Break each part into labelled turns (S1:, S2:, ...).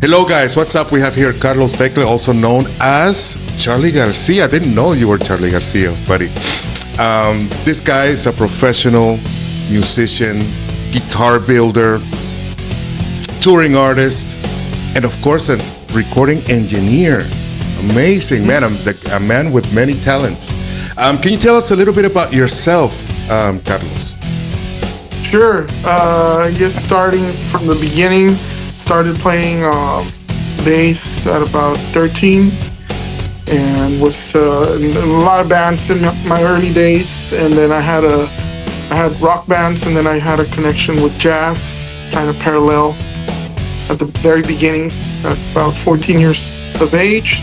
S1: Hello, guys. What's up? We have here Carlos Becle, also known as Charlie Garcia. I didn't know you were Charlie Garcia, buddy. This guy is a professional musician, guitar builder, touring artist, and of course, a recording engineer. Amazing man. A man with many talents. Can you tell us a little bit about yourself, Carlos?
S2: Sure. I guess starting from the beginning, started playing bass at about 13 and was in a lot of bands in my early days. And then I had rock bands, and then I had a connection with jazz, kind of parallel at the very beginning at about 14 years of age.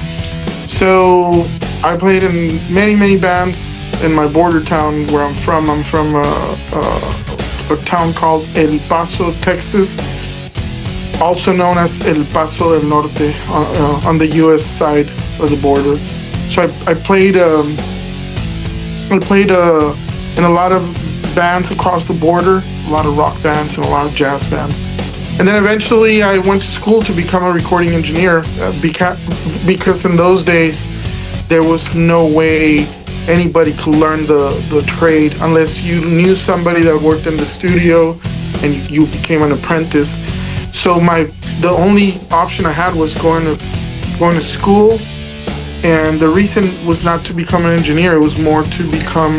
S2: So I played in many bands in my border town where I'm from. I'm from a town called El Paso, Texas, also known as El Paso del Norte, on the U.S. side of the border. So I played in a lot of bands across the border, a lot of rock bands and a lot of jazz bands. And then eventually I went to school to become a recording engineer because in those days there was no way anybody could learn the trade unless you knew somebody that worked in the studio and you became an apprentice. So the only option I had was going to school, and the reason was not to become an engineer. It was more to become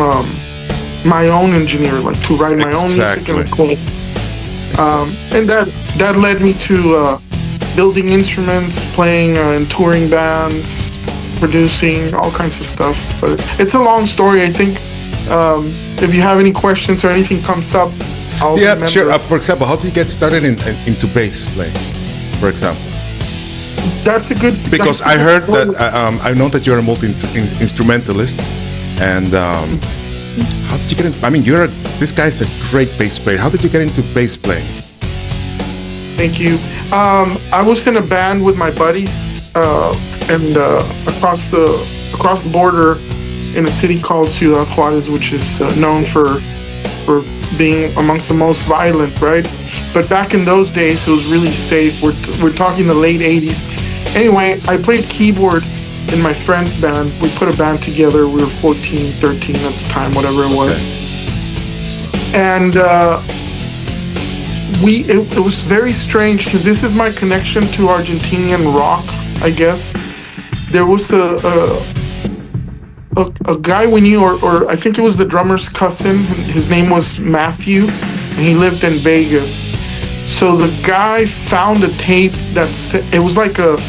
S2: my own engineer, like to write my own music and record. And that led me to building instruments, playing in touring bands, producing all kinds of stuff. But it's a long story. I think if you have any questions or anything comes up, I'll remember.
S1: Sure. For example, how did you get started into bass playing, for example?
S2: That's a good...
S1: Because I heard that, I know that you're a multi-instrumentalist, and how did you get in? I mean, this guy's a great bass player. How did you get into bass playing?
S2: Thank you. I was in a band with my buddies, and across the border in a city called Ciudad Juarez, which is known for being amongst the most violent, right? But back in those days, it was really safe. We're talking the late 80s. Anyway, I played keyboard in my friend's band. We put a band together. We were 14, 13 at the time, whatever it was. Okay. And it was very strange because this is my connection to Argentinian rock, I guess. There was a guy we knew, or I think it was the drummer's cousin. His name was Matthew, and he lived in Vegas. So the guy found a tape it was like a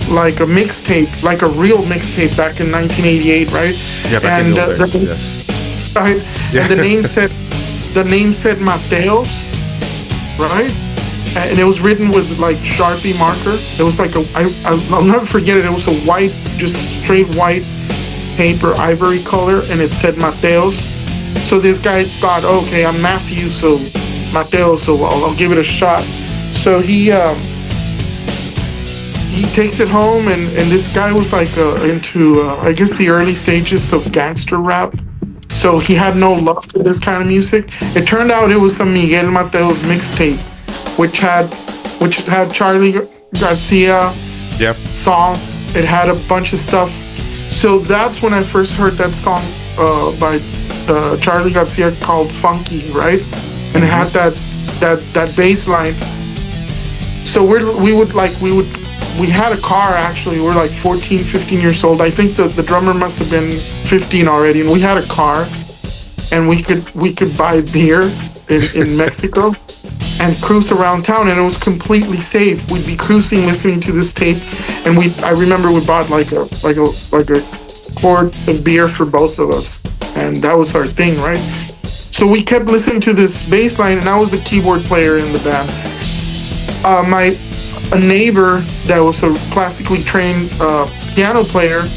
S2: mixtape, like a real mixtape back in 1988, right?
S1: Yeah, back in those days, yes.
S2: Right, yeah. And the name said Mateos, right? And it was written with like Sharpie marker. It was like I'll never forget it. It was a white, just straight white paper, ivory color, and it said Mateos. So this guy thought, okay, I'm Matthew, so Mateos, so I'll give it a shot. So he takes it home, and this guy was like into I guess the early stages of gangster rap. So he had no love for this kind of music. It turned out it was a Miguel Mateos mixtape, which had Charlie Garcia songs. It had a bunch of stuff. So that's when I first heard that song by Charlie Garcia called Funky, right? And it had that bass line. So we had a car, actually. We're like 14, 15 years old. I think the drummer must have been 15 already, and we had a car, and we could buy beer in Mexico and cruise around town, and it was completely safe. We'd be cruising, listening to this tape, and I remember we bought like a quart of beer for both of us, and that was our thing, right? So we kept listening to this bass line, and I was the keyboard player in the band. A neighbor that was a classically trained piano player,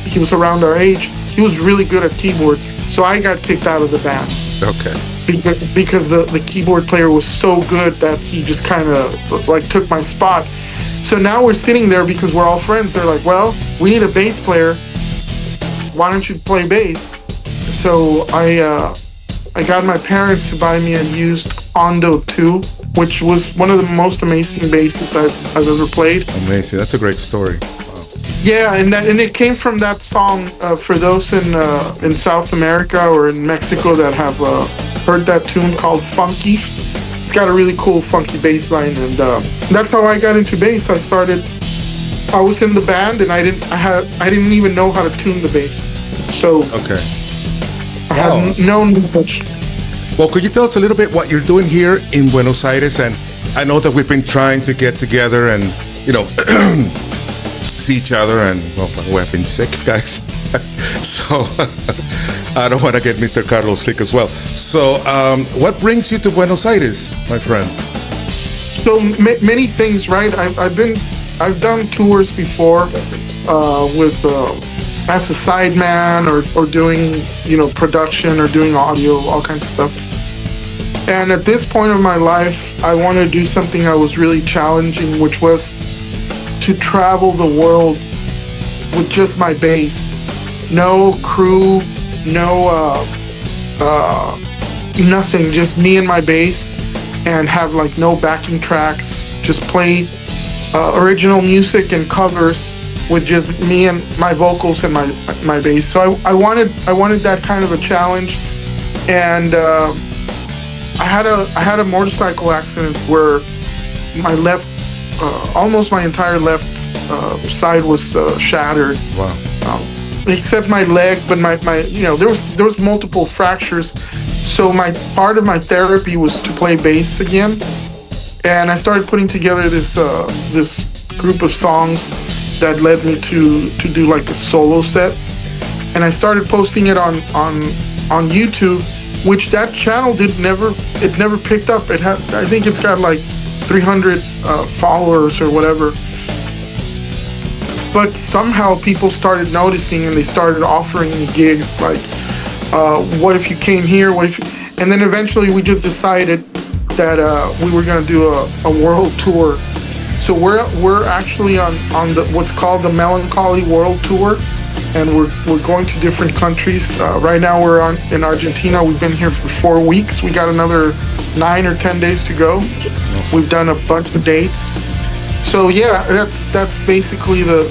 S2: he was around our age, he was really good at keyboard, so I got kicked out of the band.
S1: Okay.
S2: Because the keyboard player was so good that he just kind of like took my spot. So now we're sitting there because we're all friends. They're like, well, we need a bass player. Why don't you play bass? So I got my parents to buy me a used Hondo 2 which was one of the most amazing basses I've ever played.
S1: Amazing. That's a great story. Wow.
S2: Yeah, and it came from that song. For those in South America or in Mexico that have heard that tune called Funky, it's got a really cool funky bass line, and that's how I got into bass. I was in the band, and I didn't even know how to tune the bass, so
S1: Okay.
S2: I had no knowledge.
S1: Well, could you tell us a little bit what you're doing here in Buenos Aires? And I know that we've been trying to get together and, see each other, and well, we have been sick, guys. So I don't want to get Mr. Carlos sick as well. So what brings you to Buenos Aires, my friend?
S2: So many things, right? I've done tours before with as a sideman or doing production or doing audio, all kinds of stuff. And at this point of my life, I wanted to do something that was really challenging, which was to travel the world with just my bass, no crew, no nothing, just me and my bass, and have like no backing tracks, just play original music and covers with just me and my vocals and my bass. So I wanted that kind of a challenge, and I had a motorcycle accident where my left, almost my entire left side was shattered.
S1: Wow.
S2: Except my leg, but my there was multiple fractures. So part of my therapy was to play bass again, and I started putting together this group of songs that led me to do like a solo set, and I started posting it on YouTube, which that channel never picked up. I think it's got like 300 followers or whatever. But somehow people started noticing, and they started offering me gigs like, what if you came here? And then eventually we just decided that we were going to do a world tour. So we're actually on the what's called the Melancholy World Tour, and we're going to different countries. Right now we're in Argentina. We've been here for 4 weeks. We got another 9 or 10 days to go. We've done a bunch of dates. So yeah, that's basically the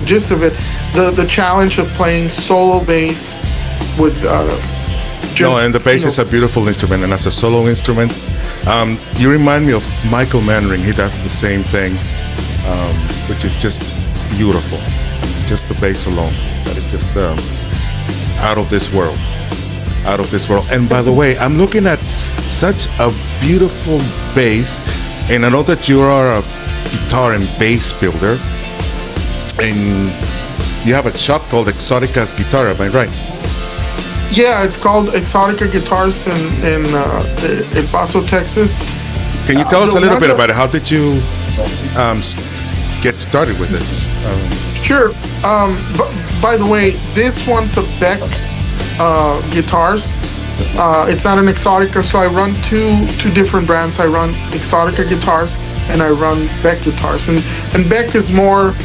S2: gist of it. The challenge of playing solo bass with
S1: and the bass is a beautiful instrument, and as a solo instrument, you remind me of Michael Manring. He does the same thing, which is just beautiful. Just the bass alone, that is just out of this world. And by the way, I'm looking at such a beautiful bass. And I know that you are a guitar and bass builder, and you have a shop called Exotica's Guitar, am I right?
S2: Yeah, it's called Exotica Guitars in El Paso, Texas.
S1: Can you tell us a little bit about it? How did you get started with this?
S2: Sure. By the way, this one's a Beck guitars. It's not an Exotica, so I run two different brands. I run Exotica guitars and I run Beck guitars. And Beck is more,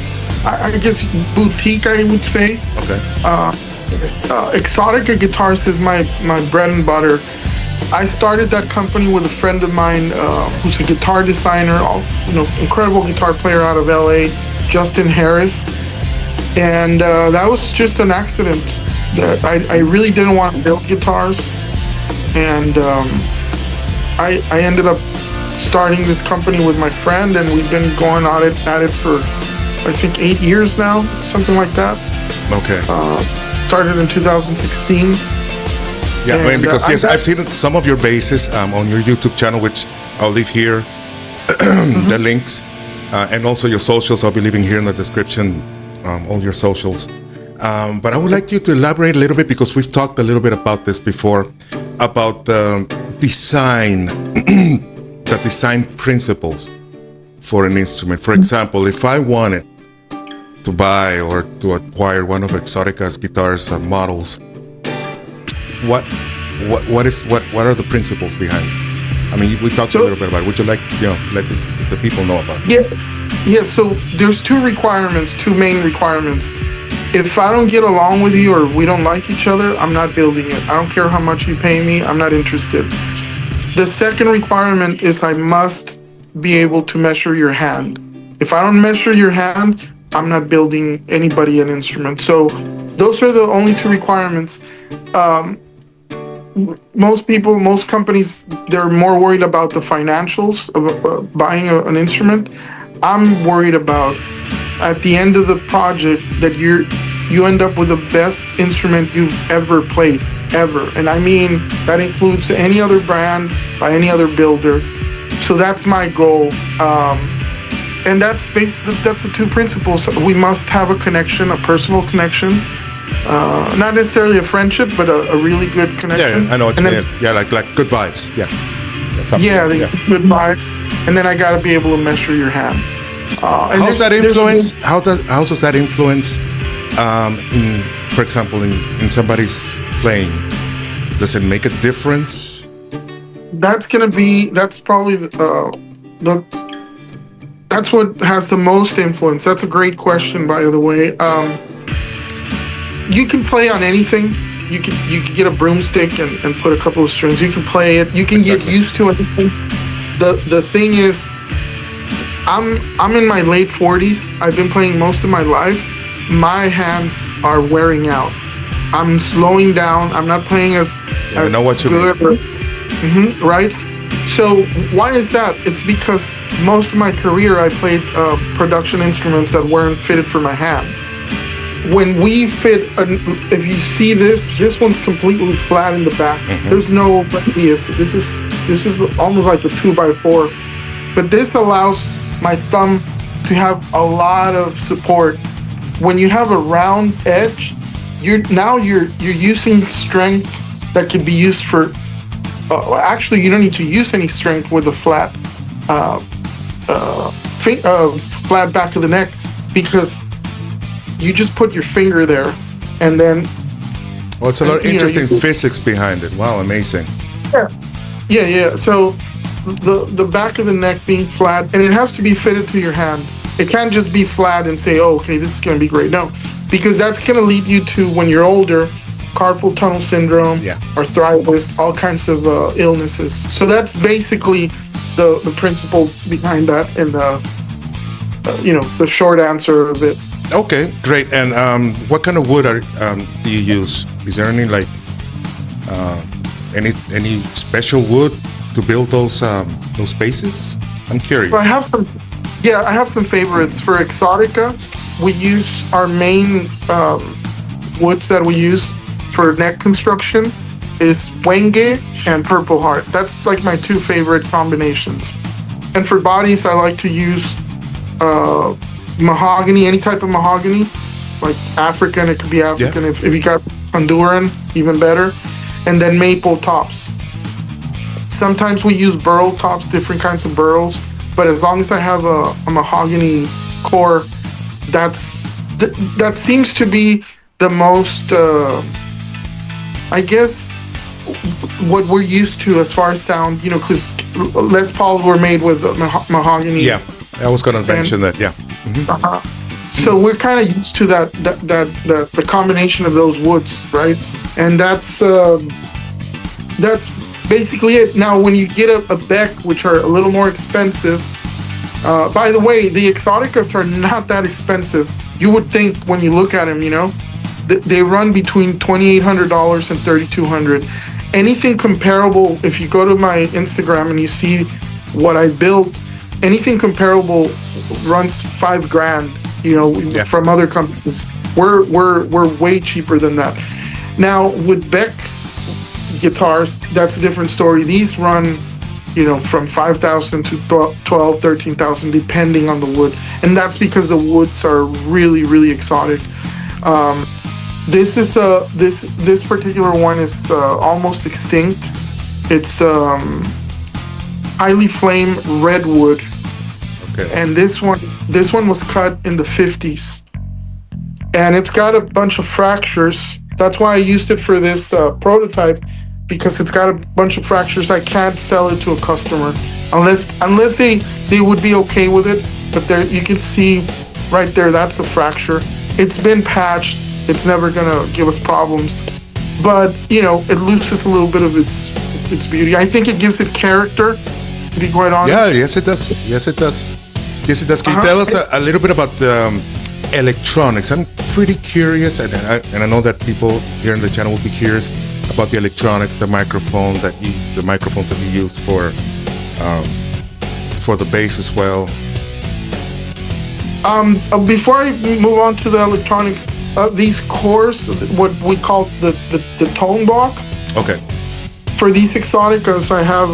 S2: I guess, boutique, I would say.
S1: Okay.
S2: Exotica guitars is my bread and butter. I started that company with a friend of mine who's a guitar designer, incredible guitar player out of LA, Justin Harris. And that was just an accident. I really didn't want to build guitars, and I ended up starting this company with my friend, and we've been going at it for I think 8 years now, something like that.
S1: Okay.
S2: Started in 2016.
S1: Yeah, and, because yes, I've seen some of your basses on your YouTube channel, which I'll leave here the links, and also your socials. I'll be leaving here in the description all your socials. But I would like you to elaborate a little bit, because we've talked a little bit about this before, about the design, the design principles for an instrument. For example, if I wanted to buy or to acquire one of Exotica's guitars models, what are the principles behind it? I mean, we talked a little bit about it. Would you like to, let the people know about it?
S2: Yeah. So there's two main requirements. If I don't get along with you or we don't like each other, I'm not building it. I don't care how much you pay me. I'm not interested. The second requirement is I must be able to measure your hand. If I don't measure your hand, I'm not building anybody an instrument. So those are the only two requirements. Most people, most companies, they're more worried about the financials of buying an instrument. I'm worried about at the end of the project that you end up with the best instrument you've ever played, ever. And I mean, that includes any other brand by any other builder. So that's my goal. And that's the two principles. We must have a connection, a personal connection. Not necessarily a friendship, but a really good connection.
S1: Yeah, I know what you mean. Yeah, like good vibes. Yeah.
S2: Good vibes. And then I got to be able to measure your hand.
S1: How's that influence? How does that influence? For example, in somebody's playing, does it make a difference?
S2: That's probably that's what has the most influence. That's a great question, by the way. You can play on anything. You can get a broomstick and put a couple of strings. You can play it. You can get used to anything. The thing is, I'm in my late 40s. I've been playing most of my life. My hands are wearing out. I'm slowing down. I'm not playing as
S1: I know what you
S2: good.
S1: mean.
S2: Right? So why is that? It's because most of my career I played production instruments that weren't fitted for my hand. When we fit, if you see this one's completely flat in the back.
S1: Mm-hmm.
S2: There's no radius. This is almost like a 2x4, but this allows my thumb to have a lot of support. When you have a round edge, you're using strength that could be used for. Actually, you don't need to use any strength with a flat, flat back of the neck, because you just put your finger there, and then.
S1: Well, it's a lot of interesting physics behind it. Wow, amazing.
S2: Yeah. So the back of the neck being flat, and it has to be fitted to your hand. It can't just be flat and say, "Oh, okay, this is going to be great." No, because that's going to lead you to, when you're older, carpal tunnel syndrome, arthritis, all kinds of illnesses. So that's basically the principle behind that, and the short answer of it.
S1: Okay, great. And what kind of wood do you use? Is there any any special wood to build those bases? I'm curious.
S2: I have some favorites. For Exotica, we use our main woods that we use for neck construction is Wenge and Purple Heart. That's like my two favorite combinations. And for bodies, I like to use mahogany, any type of mahogany, like African. It could be African. Yeah. If you got Honduran, even better. And then maple tops. Sometimes we use burl tops, different kinds of burls. But as long as I have a mahogany core, that seems to be the most, I guess, what we're used to as far as sound. Because Les Pauls were made with mahogany.
S1: Yeah, I was going to mention that. Yeah. Mm-hmm.
S2: So we're kind of used to that the combination of those woods, right? And that's basically it. Now, when you get a Beck, which are a little more expensive, by the way, the Exoticas are not that expensive. You would think when you look at them, they run between $2,800 and $3,200. Anything comparable, if you go to my Instagram and you see what I built, anything comparable runs $5,000. From other companies. We're way cheaper than that. Now with Beck guitars, that's a different story. These run, from 5,000 to 12, 13,000, depending on the wood, and that's because the woods are really, really exotic. This is this particular one is almost extinct. It's highly flame redwood. Okay. And this one was cut in the 50s, and it's got a bunch of fractures. That's why I used it for this prototype, because it's got a bunch of fractures. I can't sell it to a customer unless they would be okay with it. But there, you can see right there, that's a fracture. It's been patched. It's never gonna give us problems, but it loses a little bit of its its beauty. I think it gives it character, to be quite honest.
S1: Yeah, yes, it does. Yes, it does. Yes, it does. Can you tell us a little bit about the electronics? I'm pretty curious, and I know that people here in the channel will be curious about the electronics, the microphones that you use for the bass as well.
S2: Before I move on to the electronics, these cores, what we call the tone block.
S1: Okay.
S2: For these exoticas, I have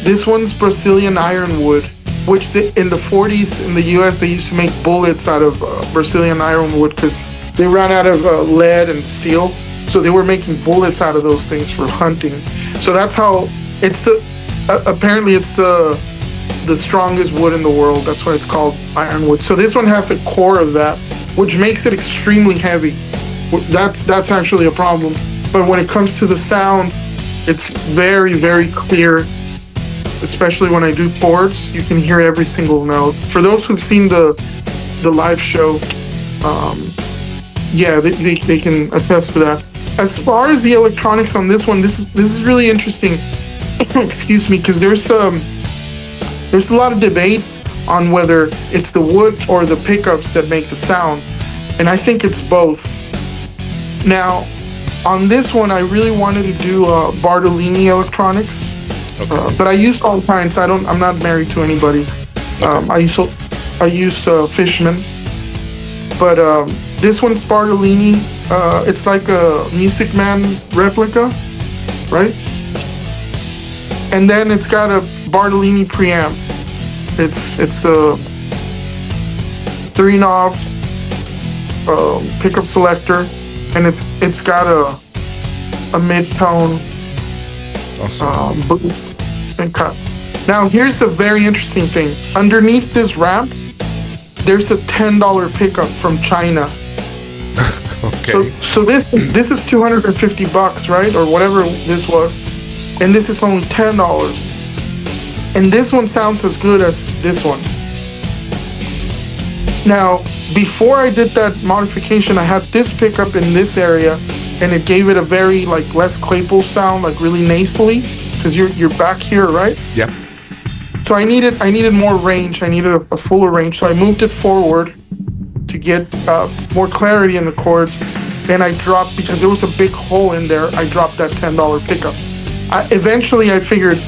S2: this one's Brazilian ironwood, which in the 40s in the U.S. they used to make bullets out of Brazilian ironwood because they ran out of lead and steel, so they were making bullets out of those things for hunting. So that's how it's apparently it's the strongest wood in the world. That's why it's called ironwood. So this one has a core of that, which makes it extremely heavy. That's actually a problem. But when it comes to the sound, it's very, very clear. Especially when I do chords, you can hear every single note. For those who've seen the live show, yeah, they can attest to that. As far as the electronics on this one, this is really interesting. Excuse me, because there's a lot of debate on whether it's the wood or the pickups that make the sound, and I think it's both. Now, on this one, I really wanted to do Bartolini electronics.
S1: Okay.
S2: But I use all kinds. I'm not married to anybody. I use Fishman. But this one's Bartolini. It's like a Music Man replica, right? And then it's got a Bartolini preamp. It's 3 knobs, pickup selector, and it's got a mid-tone.
S1: Awesome.
S2: Boost and cut. Now here's the very interesting thing. Underneath this ramp, there's a $10 pickup from China.
S1: Okay.
S2: So this is $250, right, or whatever this was, and this is only $10. And this one sounds as good as this one. Now, before I did that modification, I had this pickup in this area, and it gave it a very like Les Claypool sound, like really nasally, because you're back here, right?
S1: Yep.
S2: So I needed more range. I needed a fuller range. So I moved it forward to get more clarity in the chords, and I dropped, because there was a big hole in there, I dropped that $10 pickup. Eventually I figured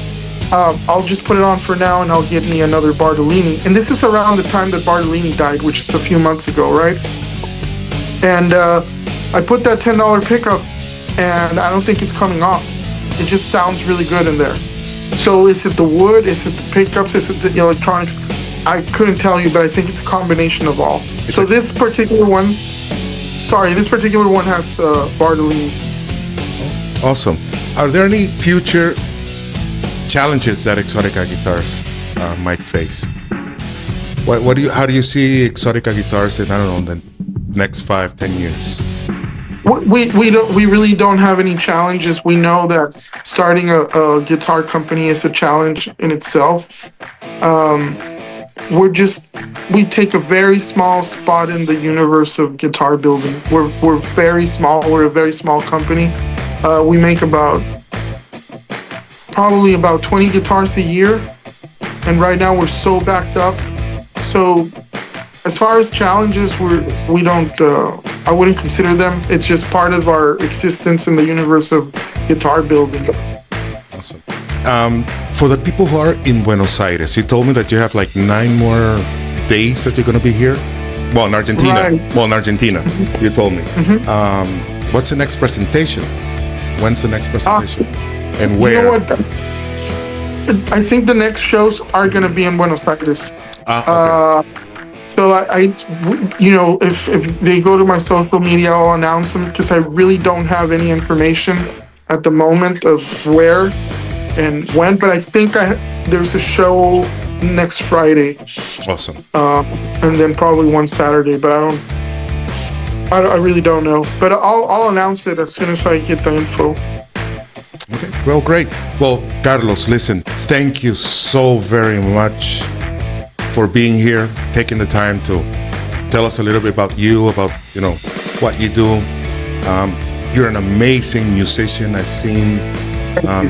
S2: I'll just put it on for now, and I'll get me another Bartolini. And this is around the time that Bartolini died, which is a few months ago, right? And I put that $10 pickup, and I don't think it's coming off. It just sounds really good in there. So is it the wood? Is it the pickups? Is it the electronics? I couldn't tell you, but I think it's a combination of all. So this particular one has Bartolinis.
S1: Awesome. Are there any future challenges that Exotica guitars might face? How do you see Exotica guitars in, I don't know, the next 5-10 years?
S2: We really don't have any challenges. We know that starting a guitar company is a challenge in itself. We take a very small spot in the universe of guitar building. We're very small. We're a very small company. We make probably about 20 guitars a year, and right now we're so backed up. So as far as challenges, we don't. I wouldn't consider them. It's just part of our existence in the universe of guitar building.
S1: Awesome. For the people who are in Buenos Aires, you told me that you have like 9 more days that you're going to be here. Well, in Argentina.
S2: Right.
S1: Well, in Argentina, you told me.
S2: Mm-hmm.
S1: What's the next presentation? When's the next presentation? And where?
S2: You know what? I think the next shows are going to be in Buenos Aires.
S1: Okay.
S2: So if they go to my social media, I'll announce them, because I really don't have any information at the moment of where and when. But I think there's a show next Friday.
S1: Awesome.
S2: And then probably one Saturday, but I really don't know. But I'll announce it as soon as I get the info.
S1: Okay. Well, great. Well, Carlos, listen, thank you so very much for being here, taking the time to tell us a little bit about you, about what you do. You're an amazing musician. I've seen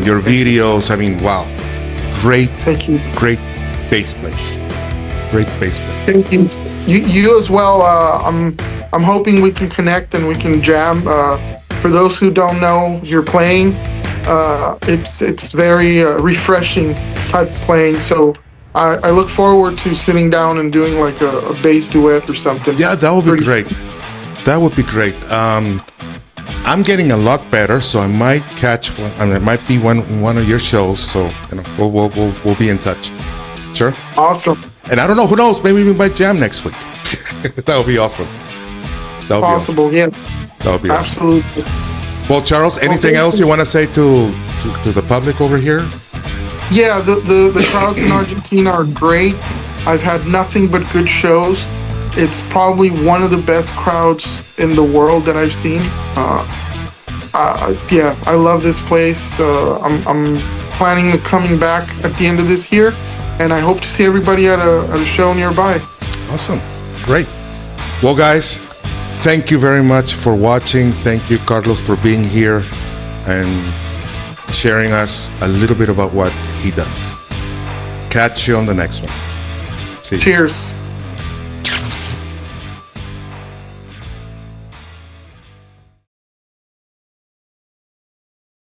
S1: your videos. I mean, wow, great,
S2: Thank you.
S1: great bass plays. Great bass play.
S2: Thank you. You as well. I'm hoping we can connect and we can jam. For those who don't know, you're playing. It's very refreshing type playing. So I look forward to sitting down and doing like a bass duet or something.
S1: Yeah, that would be
S2: Pretty
S1: great. That would be great. I'm getting a lot better, so I might catch one. I mean, it might be one of your shows. So we'll be in touch. Sure.
S2: Awesome.
S1: And I don't know, who knows? Maybe we might jam next week. That would be awesome. That would
S2: Possible.
S1: be awesome.
S2: Yeah.
S1: That would be
S2: Absolutely.
S1: awesome. Well, Charles, anything else you want to say to the public over here?
S2: Yeah, the crowds in Argentina are great. I've had nothing but good shows. It's probably one of the best crowds in the world that I've seen. Yeah, I love this place. I'm planning on coming back at the end of this year, and I hope to see everybody at a show nearby.
S1: Awesome. Great. Well, guys, thank you very much for watching. Thank you, Carlos, for being here and sharing us a little bit about what he does. Catch you on the next one. See you.
S2: Cheers.